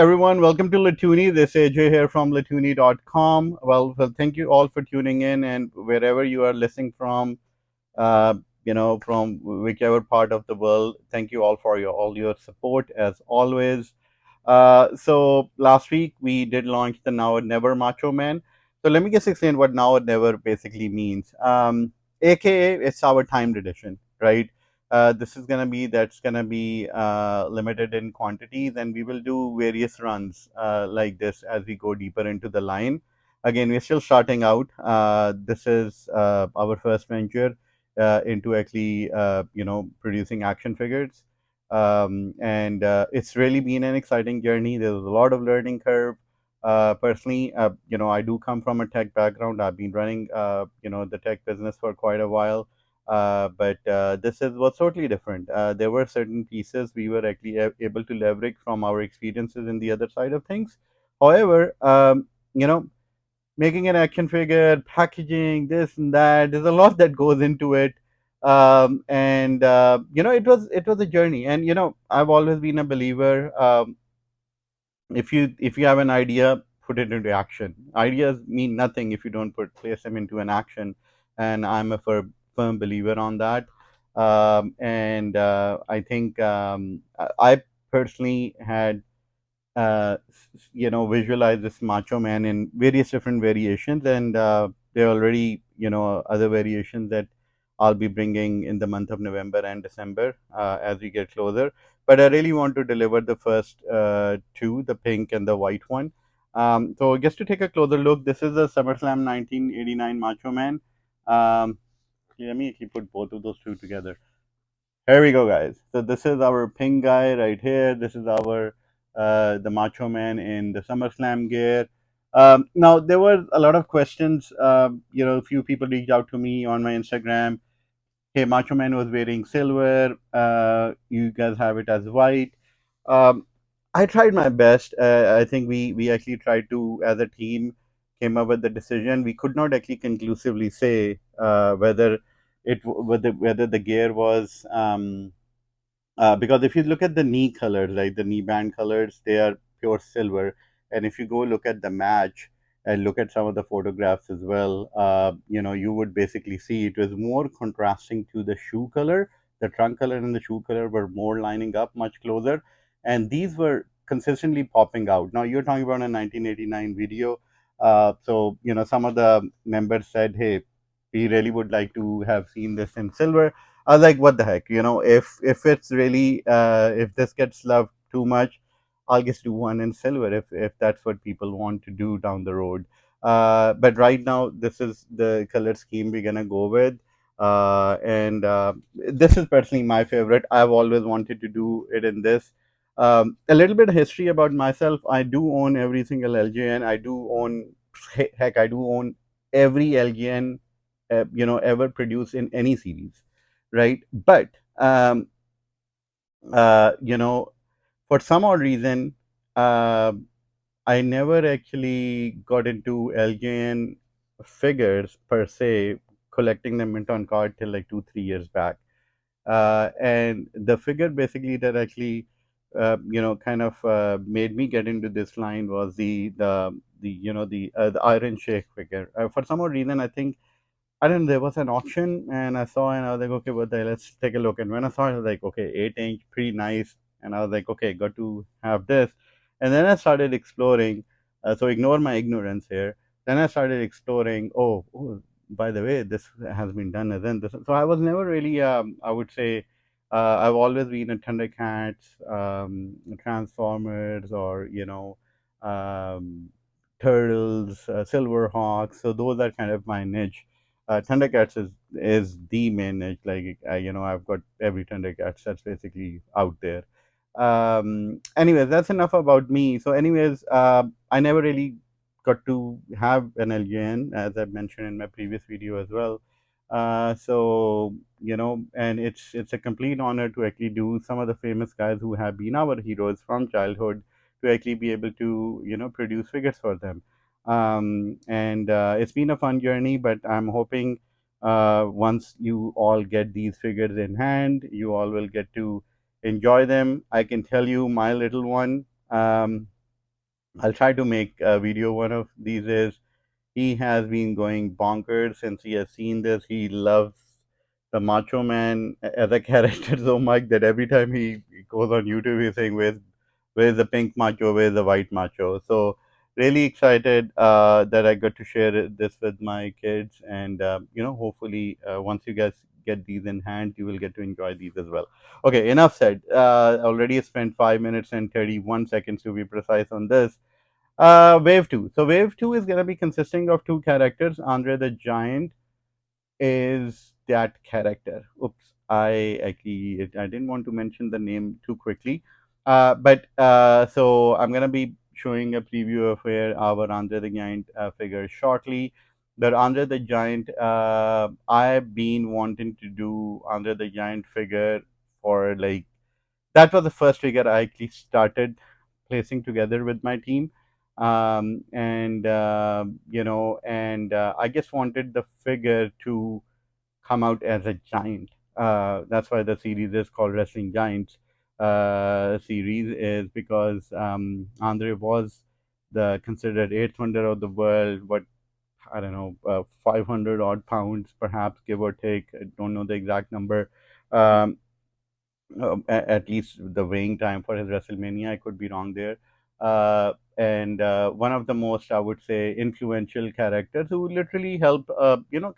everyone. Welcome to Latoonie. This is AJ here from Latoonie.com. Well, thank you all for tuning in, and wherever you are listening from, uh, from whichever part of the world. Thank you all for your support as always. So last week we did launch the Now or Never Macho Man. So let me just explain what Now or Never basically means. AKA, it's our timed edition, right? This is gonna be limited in quantities, and we will do various runs like this as we go deeper into the line. Again, we're still starting out. This is our first venture into actually producing action figures, and it's really been an exciting journey. There's a lot of learning curve. Personally, I do come from a tech background. I've been running the tech business for quite a while, but this is was totally different. There were certain pieces we were actually able to leverage from our experiences in the other side of things. However, you know making an action figure, packaging, this and that. There's a lot that goes into it, and it was a journey. And I've always been a believer. If you have an idea, put it into action. Ideas mean nothing if you don't place them into an action, and I'm a firm believer on that. And I think I personally had visualize this macho man in various different variations, and there are already other variations that I'll be bringing in the month of November and December as we get closer. But I really want to deliver the first two, the pink and the white one. So just to take a closer look, this is a SummerSlam 1989 Macho Man. Um, Let me actually put both of those two together. Here we go, guys. So this is our pink guy right here. This is our the Macho Man in the SummerSlam gear. Now there were a lot of questions. A few people reached out to me on my Instagram. Hey, Macho Man was wearing silver. You guys have it as white. Um, I tried my best. I think we actually tried to, as a team, came up with the decision. We could not actually conclusively say whether whether the gear was because if you look at the knee colors, like the knee band colors, they are pure silver. And if you go look at the match and look at some of the photographs as well, you would basically see it was more contrasting to the shoe color. The trunk color and the shoe color were more lining up much closer, and these were consistently popping out. Now you're talking about a 1989 video, so some of the members said, "Hey, we really would like to have seen this in silver." I was like, what the heck, if it's really if this gets loved too much, I'll just do one in silver if that's what people want to do down the road. But right now, this is the color scheme we're gonna go with, and this is personally my favorite. I've always wanted to do it in this. A little bit of history about myself. I do own every single LGN. I do own, heck, I do own every LGN ever produced in any series, right? But um, uh, you know, for some odd reason, uh, I never actually got into LJN figures per se, collecting them mint on card till like 2 3 years back. And the figure basically that actually kind of made me get into this line was the Iron Shake figure. For some odd reason, I think I don't know, there was an auction and I saw and I was like, okay, what the hell, let's take a look. And when I saw it, I was like, okay, 8 inch, pretty nice. And I was like, okay, got to have this. And then I started exploring. So ignore my ignorance here. Then I started exploring, by the way, this has been done as in this. So I was never really, I would say, I've always been a Thundercats, Transformers, or, um, Turtles, Silverhawks. So those are kind of my niche. Thundercats is the main niche. Like I've got every Thundercats that's basically out there. Anyways, that's enough about me. So, anyways, I never really got to have an LGN, as I mentioned in my previous video as well. And it's a complete honor to actually do some of the famous guys who have been our heroes from childhood to actually be able to produce figures for them. And it's been a fun journey, but I'm hoping once you all get these figures in hand, you all will get to enjoy them. I can tell you, my little one. I'll try to make a video one of these days. He has been going bonkers since he has seen this. He loves the Macho Man as a character so much that every time he goes on YouTube, he's saying, where's the pink macho? Where's the white macho?" So really excited that I got to share this with my kids, and hopefully, once you guys get these in hand, you will get to enjoy these as well. Okay, enough said. Already spent 5 minutes and 31 seconds to be precise on this. Wave 2. So Wave 2 is going to be consisting of two characters. Andre the Giant is that character. Oops, I didn't want to mention the name too quickly. But so I'm going to be showing a preview of where our Andre the Giant figure shortly. But Andre the Giant, I've been wanting to do Andre the Giant figure for like, that was the first figure I actually started placing together with my team. And I just wanted the figure to come out as a giant. That's why the series is called Wrestling Giants. Series is because Andre was the considered eighth wonder of the world. What, I don't know, 500 odd pounds, perhaps, give or take. I don't know the exact number. Um, at least the weighing time for his WrestleMania. I could be wrong there. And one of the most, I would say, influential characters who literally helped,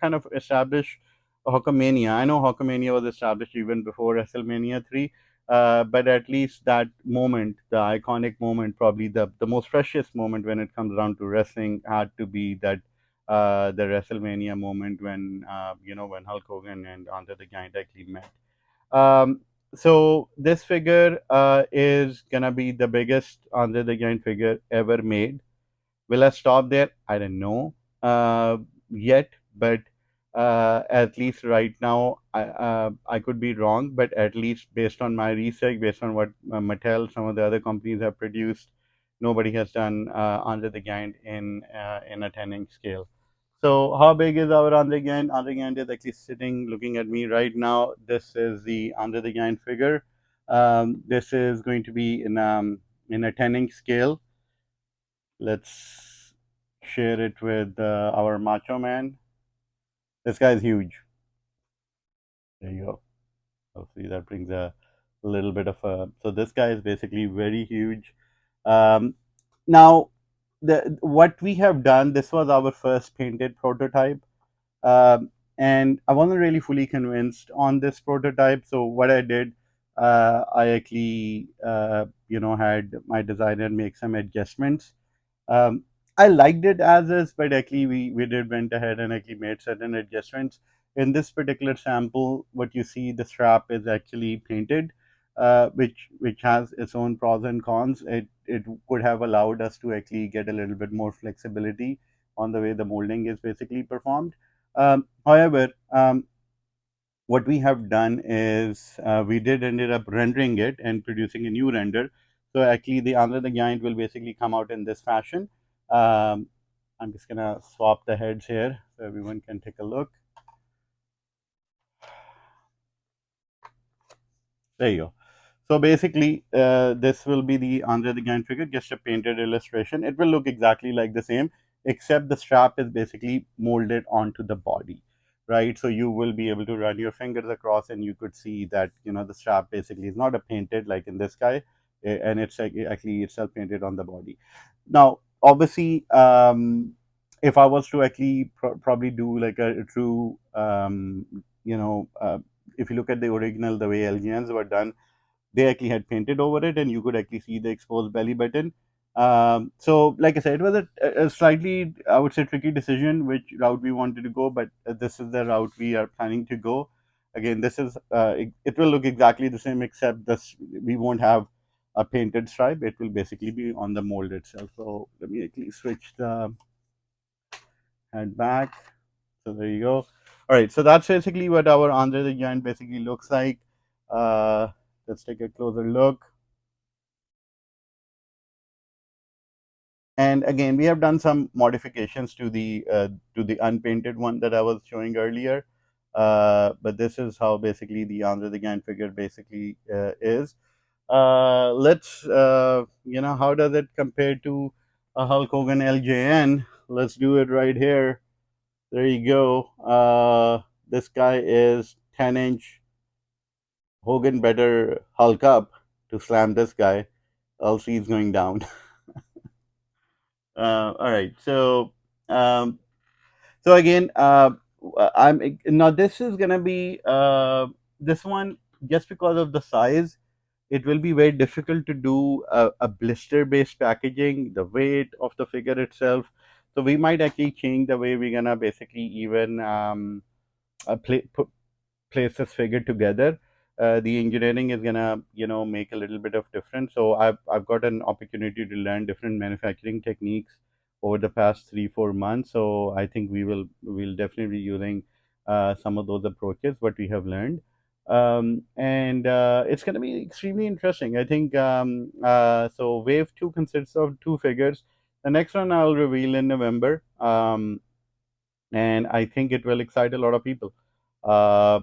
kind of establish Hulkamania. I know Hulkamania was established even before WrestleMania 3, but at least that moment, the iconic moment, probably the most precious moment when it comes down to wrestling, had to be that the WrestleMania moment when Hulk Hogan and Andre the Giant actually met. Um, so this figure is gonna be the biggest Andre the Giant figure ever made. Will I stop there? I don't know yet, but at least right now, I could be wrong, but at least based on my research, based on what Mattel, some of the other companies have produced, nobody has done Andre the Giant in a 10-inch scale. So how big is our Andre Giant? Andre Giant is actually sitting, looking at me right now. This is the Andre the Giant figure. This is going to be in a 10-inch scale. Let's share it with our Macho Man. This guy is huge. There you go. Hopefully that brings a little bit of a. So this guy is basically very huge. Um, Now, what we have done. This was our first painted prototype. And I wasn't really fully convinced on this prototype. So what I did, I actually, had my designer make some adjustments. Um, I liked it as is, but actually we did went ahead and actually made certain adjustments. In this particular sample, what you see, the strap is actually painted, which has its own pros and cons. It could have allowed us to actually get a little bit more flexibility on the way the molding is basically performed. However, what we have done is we did ended up rendering it and producing a new render. So actually, the Under the Giant will basically come out in this fashion. Um, I'm just gonna swap the heads here so everyone can take a look. There you go. So basically, this will be the Andre the Giant figure, just a painted illustration. It will look exactly like the same, except the strap is basically molded onto the body, right? So you will be able to run your fingers across, and you could see that the strap basically is not a painted like in this guy, and it's actually itself painted on the body. Now, obviously, if I was to actually probably do like a true, if you look at the original, the way LGNs were done, they actually had painted over it, and you could actually see the exposed belly button. So, like I said, it was a slightly, I would say, tricky decision which route we wanted to go, but this is the route we are planning to go. Again, this is it will look exactly the same, except this we won't have a painted stripe. It will basically be on the mold itself. So let me actually switch the head back. So there you go. All right, so that's basically what our Andre the Giant basically looks like. Uh, let's take a closer look. And again, we have done some modifications to the unpainted one that I was showing earlier. But this is how basically the Andre the Giant figure basically is. Let's how does it compare to a Hulk Hogan LJN. Let's do it right here. There you go. This guy is 10-inch. Hogan better Hulk up to slam this guy, else he's going down. All right. Um, so again, I'm now. This is gonna be this one just because of the size. It will be very difficult to do a blister based packaging, the weight of the figure itself. So we might actually change the way we're gonna basically even put place this figure together. The engineering is gonna, make a little bit of difference. So I've got an opportunity to learn different manufacturing techniques over the past 3 4 months. So I think we'll definitely be using some of those approaches what we have learned, and it's gonna be extremely interesting. I think so. Wave two consists of two figures. The next one I'll reveal in November, and I think it will excite a lot of people. Uh,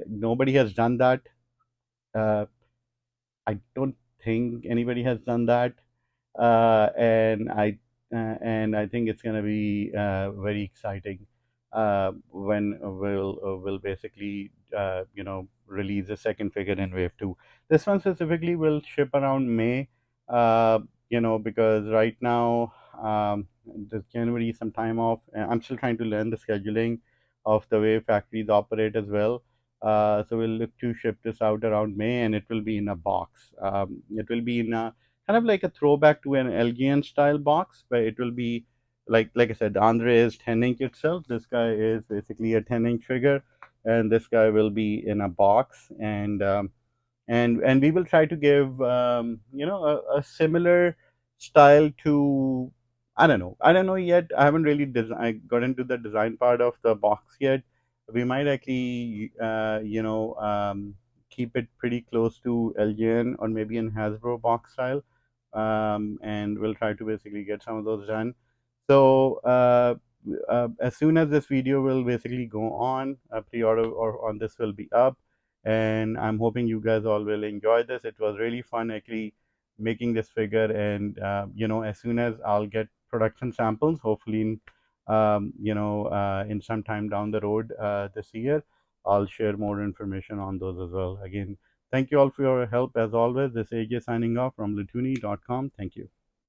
Nobody has done that. Uh, I don't think anybody has done that, and I think it's going to be very exciting when we'll basically release the second figure in Wave Two. This one specifically will ship around May. Uh, because right now this January is some time off. I'm still trying to learn the scheduling of the way factories operate as well. So we'll look to ship this out around May, and it will be in a box. It will be in a kind of like a throwback to an LGN style box, where it will be like I said, Andre is 10-inch itself. This guy is basically a 10-inch figure, and this guy will be in a box, and we will try to give a similar style to, I don't know yet. I haven't really I got into the design part of the box yet. We might actually keep it pretty close to LJN or maybe in Hasbro box style, and we'll try to basically get some of those done. So as soon as this video will basically go on, pre-order or on this will be up, and I'm hoping you guys all will enjoy this. It was really fun actually making this figure, and as soon as I'll get production samples, hopefully in some time down the road this year, I'll share more information on those as well. Again, thank you all for your help as always. This is AJ signing off from Latoonie.com. Thank you.